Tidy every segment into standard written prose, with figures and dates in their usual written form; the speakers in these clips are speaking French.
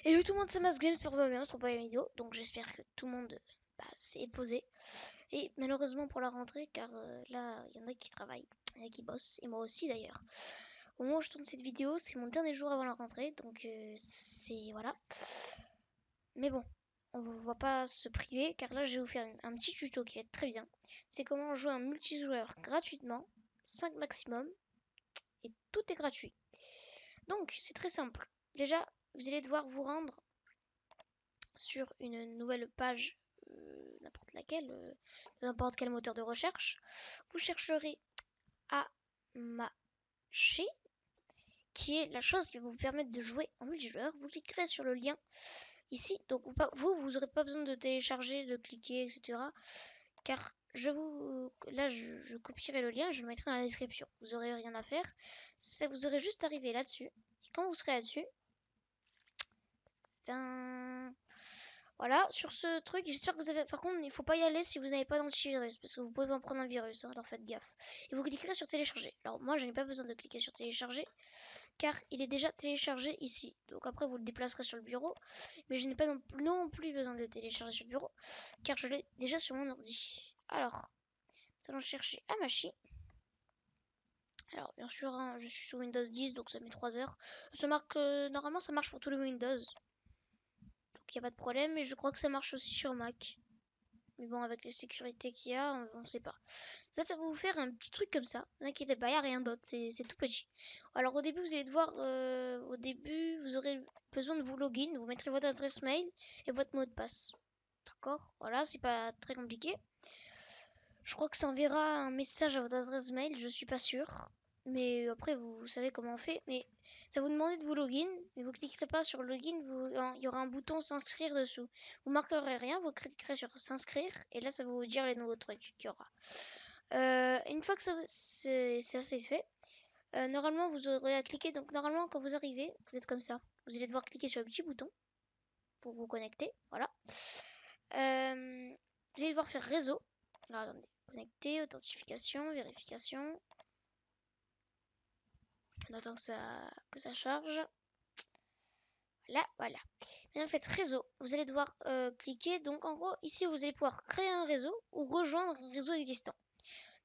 Et tout le monde, c'est Games pour bien sur la vidéo, donc j'espère que tout le monde s'est posé. Et malheureusement pour la rentrée, car là, il y en a qui travaillent, il y en a qui bossent, et moi aussi d'ailleurs. Au moment où je tourne cette vidéo, c'est mon dernier jour avant la rentrée, donc c'est voilà. Mais bon, on ne va pas se priver, car là, je vais vous faire un petit tuto qui va être très bien. C'est comment jouer un multijoueur gratuitement, 5 maximum, et tout est gratuit. Donc, c'est très simple. Déjà, vous allez devoir vous rendre sur une nouvelle page, n'importe laquelle, n'importe quel moteur de recherche. Vous chercherez Amashi, qui est la chose qui va vous permettre de jouer en multijoueur. Vous cliquerez sur le lien ici. Donc vous n'aurez pas besoin de télécharger, de cliquer, etc. Car je copierai le lien et je le mettrai dans la description. Vous n'aurez rien à faire. Vous aurez juste arrivé là-dessus. Et quand vous serez là-dessus, voilà, sur ce truc, j'espère que vous avez... Par contre, il ne faut pas y aller si vous n'avez pas d'antivirus, parce que vous pouvez en prendre un virus, alors faites gaffe. Et vous cliquerez sur télécharger. Alors moi, je n'ai pas besoin de cliquer sur télécharger, car il est déjà téléchargé ici. Donc après, vous le déplacerez sur le bureau, mais je n'ai pas non plus besoin de le télécharger sur le bureau, car je l'ai déjà sur mon ordi. Alors, nous allons chercher Amashi. Alors, bien sûr, hein, je suis sur Windows 10, donc ça met 3 heures. Normalement, ça marche pour tous les Windows. Donc il n'y a pas de problème, mais je crois que ça marche aussi sur Mac. Mais bon, avec les sécurités qu'il y a, on ne sait pas. Là, ça va vous faire un petit truc comme ça. N'inquiétez pas, il n'y a rien d'autre. C'est tout petit. Alors, au début, vous allez devoir... au début, vous aurez besoin de vous login. Vous mettrez votre adresse mail et votre mot de passe. D'accord? Voilà, c'est pas très compliqué. Je crois que ça enverra un message à votre adresse mail. Je suis pas sûre. Mais après, vous savez comment on fait. Mais ça va vous demander de vous login. Mais vous cliquerez pas sur login. Il y aura un bouton s'inscrire dessous. Vous marquerez rien. Vous cliquerez sur s'inscrire. Et là, ça va vous dire les nouveaux trucs qu'il y aura. Une fois que c'est assez fait, normalement vous aurez à cliquer. Donc normalement quand vous arrivez, vous êtes comme ça. Vous allez devoir cliquer sur le petit bouton pour vous connecter. Voilà. Vous allez devoir faire réseau. Alors attendez. Connecter, authentification, vérification. On attend que ça charge. Voilà. Maintenant faites réseau. Vous allez devoir cliquer. Donc en gros ici vous allez pouvoir créer un réseau ou rejoindre un réseau existant.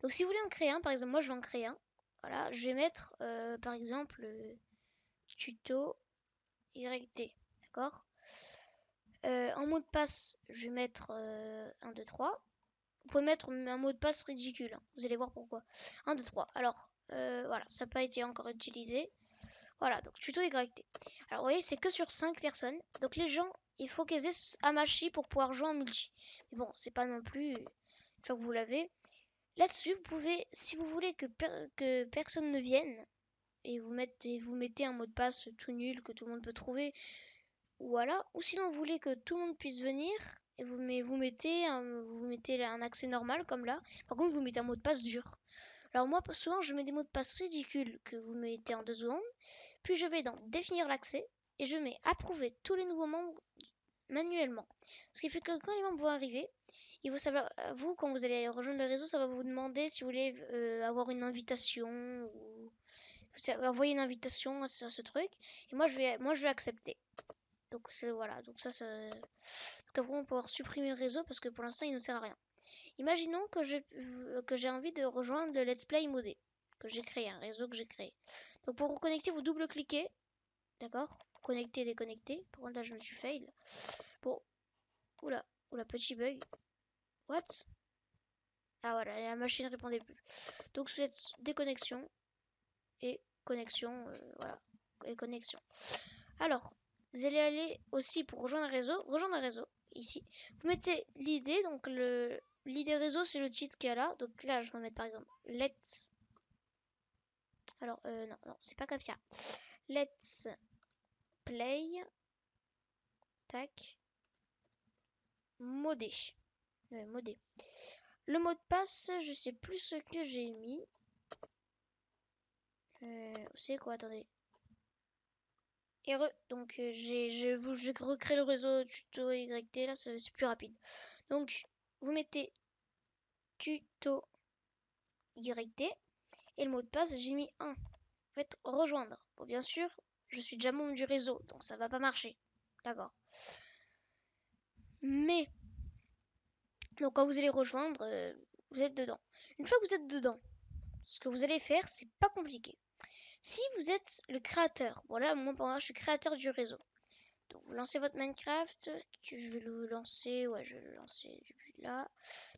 Donc si vous voulez en créer un, par exemple moi je vais en créer un. Voilà, je vais mettre par exemple tuto YT, d'accord. En mot de passe, je vais mettre 1, 2, 3. Vous pouvez mettre un mot de passe ridicule, hein. Vous allez voir pourquoi. 1, 2, 3. Alors, voilà, ça n'a pas été encore utilisé. Voilà, donc tuto YT. Alors, vous voyez, c'est que sur 5 personnes. Donc, les gens, il faut qu'ils aient Amashi pour pouvoir jouer en multi. Mais bon, c'est pas non plus... Une fois que vous l'avez. Là-dessus, vous pouvez, si vous voulez que personne ne vienne, et vous mettez un mot de passe tout nul que tout le monde peut trouver, voilà. Ou sinon vous voulez que tout le monde puisse venir et vous mettez un accès normal comme là. Par contre vous mettez un mot de passe dur. Alors moi souvent je mets des mots de passe ridicules que vous mettez en 2 secondes. Puis je vais dans définir l'accès et je mets approuver tous les nouveaux membres manuellement. Ce qui fait que quand les membres vont arriver, il faut savoir, vous quand vous allez rejoindre le réseau, ça va vous demander si vous voulez avoir une invitation ou envoyer une invitation à ce truc. Et moi je vais accepter. Donc voilà, donc ça donc après on va pouvoir supprimer le réseau parce que pour l'instant il ne sert à rien. Imaginons que j'ai envie de rejoindre le Let's Play modé que j'ai créé, un réseau que j'ai créé. Donc pour vous connecter, vous double-cliquez, d'accord? Connecter, déconnecter. Par contre là je me suis fail. Bon, oula, petit bug. What? Ah voilà, la machine ne répondait plus. Donc vous faites déconnexion et connexion, voilà, et connexion. Alors, vous allez aller aussi pour rejoindre un réseau, ici. Vous mettez l'ID, donc l'ID réseau, c'est le titre qu'il y a là. Donc là, je vais mettre par exemple Let's. Alors, non, c'est pas comme ça. Let's Play. Tac. Modé. Modé. Le mot de passe, je sais plus ce que j'ai mis. C'est quoi, attendez. Donc je recrée le réseau tuto YT, là c'est plus rapide. Donc vous mettez tuto YT et le mot de passe j'ai mis 1. En fait, rejoindre. Bon, bien sûr, je suis déjà membre du réseau, donc ça va pas marcher. D'accord. Mais, donc quand vous allez rejoindre, vous êtes dedans. Une fois que vous êtes dedans, ce que vous allez faire, c'est pas compliqué. Si vous êtes le créateur, voilà, moi pour moi je suis créateur du réseau. Donc vous lancez votre Minecraft, que je vais le lancer, ouais je vais le lancer depuis là.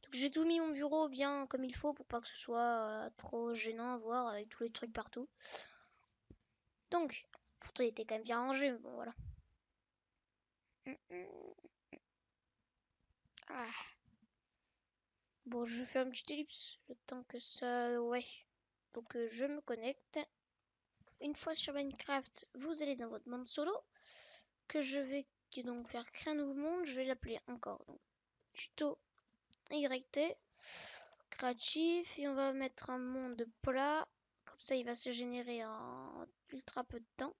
Donc j'ai tout mis mon bureau bien comme il faut pour pas que ce soit trop gênant à voir avec tous les trucs partout. Donc, pourtant il était quand même bien rangé, mais bon voilà. Ah. Bon, je fais une petite ellipse, le temps que ça... Ouais. Donc je me connecte. Une fois sur Minecraft, vous allez dans votre monde solo, que je vais donc faire créer un nouveau monde, je vais l'appeler encore. Donc, tuto YT, créatif, et on va mettre un monde plat, comme ça il va se générer en ultra peu de temps.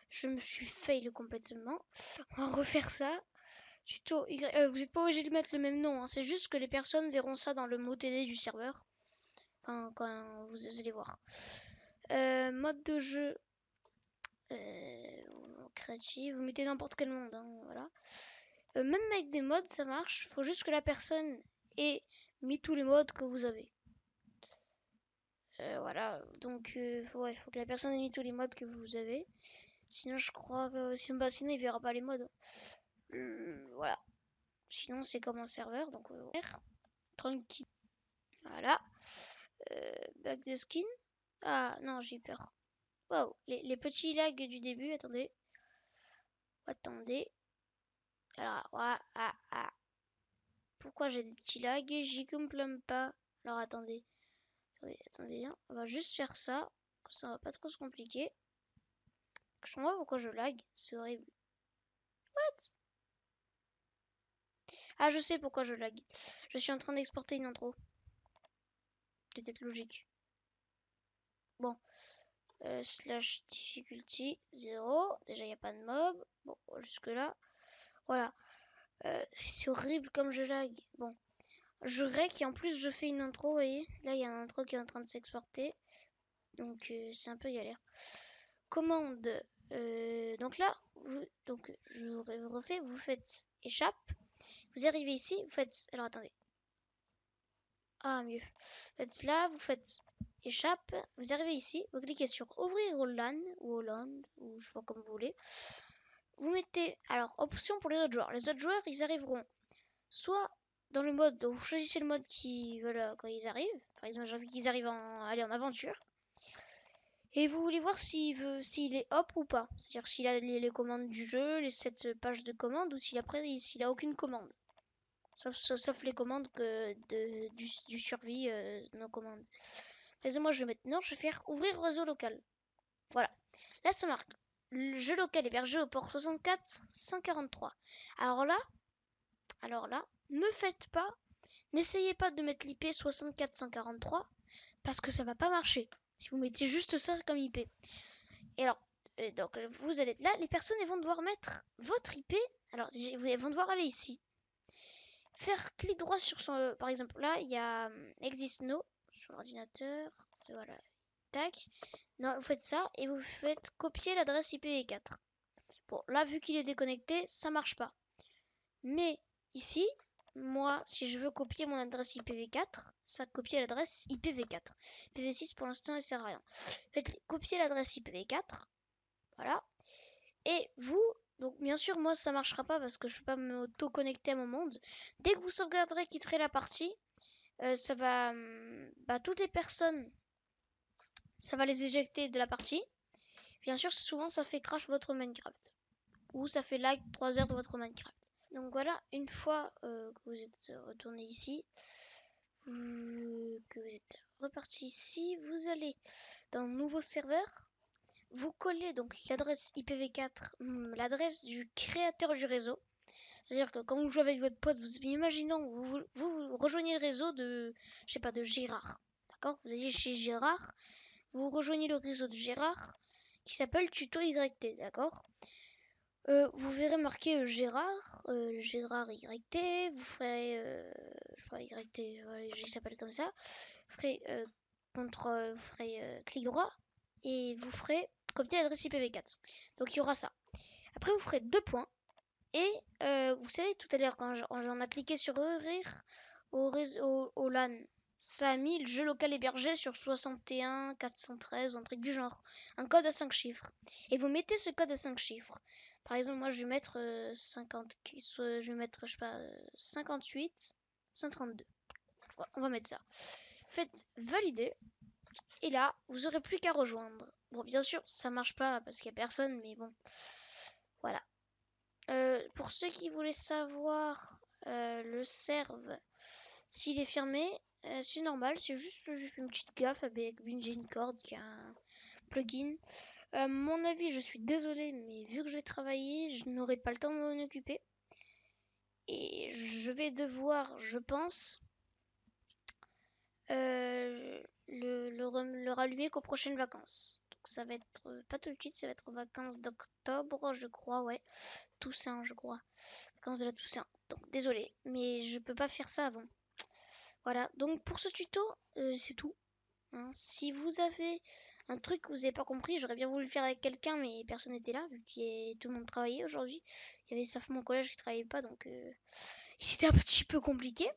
Je me suis fail complètement. On va refaire ça. Tuto Y, vous n'êtes pas obligé de mettre le même nom, hein. C'est juste que les personnes verront ça dans le mot TD du serveur. Enfin, quand vous allez voir. Mode de jeu créatif, vous mettez n'importe quel monde, hein, voilà. Même avec des modes, ça marche. Faut juste que la personne ait mis tous les modes que vous avez. Voilà, donc faut que la personne ait mis tous les modes que vous avez. Sinon, je crois que sinon il verra pas les modes. Voilà. Sinon, c'est comme un serveur, donc tranquille. Voilà. Back de skin. Ah non, j'ai peur. Wow, les petits lags du début. Attendez. Alors, pourquoi j'ai des petits lags? J'y comprends pas. Alors, attendez. Hein. On va juste faire ça. Ça va pas trop se compliquer. Je comprends pas pourquoi je lag. C'est horrible. What? Ah, je sais pourquoi je lag. Je suis en train d'exporter une intro. C'est peut-être logique. Bon. Slash difficulty 0. Déjà, il n'y a pas de mob. Bon, jusque là. Voilà. C'est horrible comme je lag. Bon. Je rec et en plus je fais une intro, vous voyez. Là, il y a une intro qui est en train de s'exporter. Donc, c'est un peu galère. Commande. Donc là, je refais. Vous faites échappe. Vous arrivez ici. Vous faites... Alors, attendez. Ah, mieux. Vous faites là. Vous faites échappe. Vous arrivez ici. Vous cliquez sur ouvrir au LAN ou au LAN ou je sais pas comme vous voulez. Vous mettez... Alors, option pour les autres joueurs. Les autres joueurs, ils arriveront soit dans le mode, donc vous choisissez le mode qui veulent quand ils arrivent. Par exemple, j'ai envie qu'ils arrivent en aventure. Et vous voulez voir s'il est hop ou pas. C'est-à-dire s'il a les commandes du jeu, les 7 pages de commandes, ou s'il a aucune commande. Sauf les commandes du survie, nos commandes. Moi je vais mettre non, je vais faire ouvrir réseau local. Voilà. Là ça marque. Le jeu local hébergé au port 64 143. Alors là, n'essayez pas de mettre l'IP 64 143 parce que ça va pas marcher. Si vous mettez juste ça comme IP. Et alors, donc vous allez être là, les personnes elles vont devoir mettre votre IP. Alors, elles vont devoir aller ici. Faire clic droit sur son... par exemple, là, il y a Exist No sur l'ordinateur. Voilà. Tac. Non, vous faites ça et vous faites copier l'adresse IPv4. Bon, là, vu qu'il est déconnecté, ça marche pas. Mais ici, moi, si je veux copier mon adresse IPv4, ça copie l'adresse IPv4. IPv6 pour l'instant, il sert à rien. Faites copier l'adresse IPv4. Voilà. Et vous, donc bien sûr, moi, ça marchera pas parce que je peux pas m'auto-connecter à mon monde. Dès que vous sauvegarderez, quitterez la partie, ça va... toutes les personnes, ça va les éjecter de la partie. Bien sûr, souvent, ça fait crash votre Minecraft. Ou ça fait lag 3 heures de votre Minecraft. Donc voilà, une fois que vous êtes retourné ici, que vous êtes reparti ici, vous allez dans nouveau serveur, vous collez donc l'adresse IPv4, l'adresse du créateur du réseau. C'est-à-dire que quand vous jouez avec votre pote, imaginons, vous rejoignez le réseau de, je sais pas, de Gérard. D'accord? Vous allez chez Gérard, vous rejoignez le réseau de Gérard, qui s'appelle tuto YT, d'accord? Vous verrez marqué Gérard, Gérard YT, vous ferez, je sais pas, YT, ouais, il s'appelle comme ça, vous ferez, vous ferez clic droit, et vous ferez copier l'adresse IPv4. Donc il y aura ça. Après vous ferez 2 points, et vous savez tout à l'heure quand j'en ai cliqué sur ouvrir au LAN, ça a mis le jeu local hébergé sur 61 413, un truc du genre, un code à 5 chiffres. Et vous mettez ce code à 5 chiffres. Par exemple, moi je vais mettre 50, je vais mettre, je sais pas, 58 132. On va mettre ça. Faites valider. Et là, vous aurez plus qu'à rejoindre. Bon, bien sûr, ça marche pas parce qu'il y a personne, mais bon. Voilà. Pour ceux qui voulaient savoir le serve, s'il est fermé, c'est normal, c'est juste que j'ai fait une petite gaffe avec Binge qui a un plugin. Mon avis, je suis désolée, mais vu que je vais travailler, je n'aurai pas le temps de m'en occuper. Et je vais devoir, je pense, le rallumer qu'aux prochaines vacances. Donc ça va être, pas tout de suite, ça va être aux vacances d'octobre, je crois, ouais. Toussaint, je crois. Vacances de la Toussaint. Donc désolé, mais je peux pas faire ça avant. Voilà, donc pour ce tuto, c'est tout. Hein. Si vous avez un truc que vous n'avez pas compris, j'aurais bien voulu le faire avec quelqu'un, mais personne n'était là, vu que tout le monde travaillait aujourd'hui. Il y avait sauf mon collège qui travaillait pas, donc c'était un petit peu compliqué.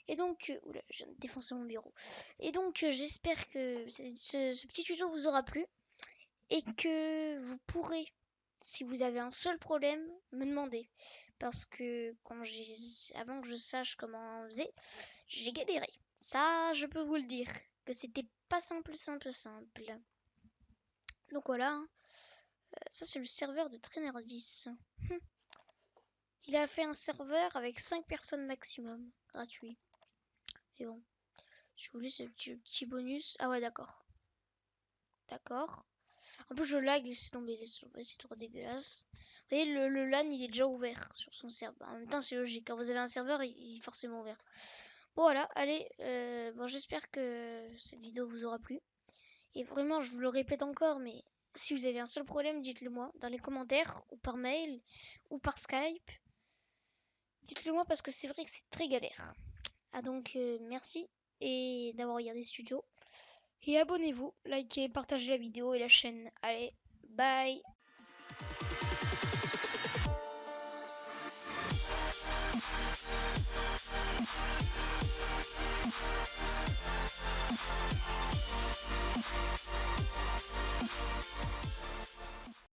Et donc, oula, je viens de défoncer mon bureau. Et donc, j'espère que ce petit tuto vous aura plu et que vous pourrez, si vous avez un seul problème, me demander. Parce que avant que je sache comment on faisait, j'ai galéré. Ça, je peux vous le dire, que c'était pas simple. Donc voilà, hein. Ça c'est le serveur de Trainer 10. Il a fait un serveur avec 5 personnes maximum, gratuit. Et bon, je vous laisse le petit bonus. Ah ouais, d'accord. D'accord. En plus, je lag, laissez tomber, c'est trop dégueulasse. Vous voyez, le LAN, il est déjà ouvert sur son serveur. En même temps, c'est logique. Quand vous avez un serveur, il est forcément ouvert. Bon, voilà, allez. Bon, j'espère que cette vidéo vous aura plu. Et vraiment, je vous le répète encore, mais si vous avez un seul problème, dites-le moi dans les commentaires, ou par mail, ou par Skype. Dites-le moi parce que c'est vrai que c'est très galère. Ah donc, merci et d'avoir regardé ce tuto. Et abonnez-vous, likez, partagez la vidéo et la chaîne. Allez, bye!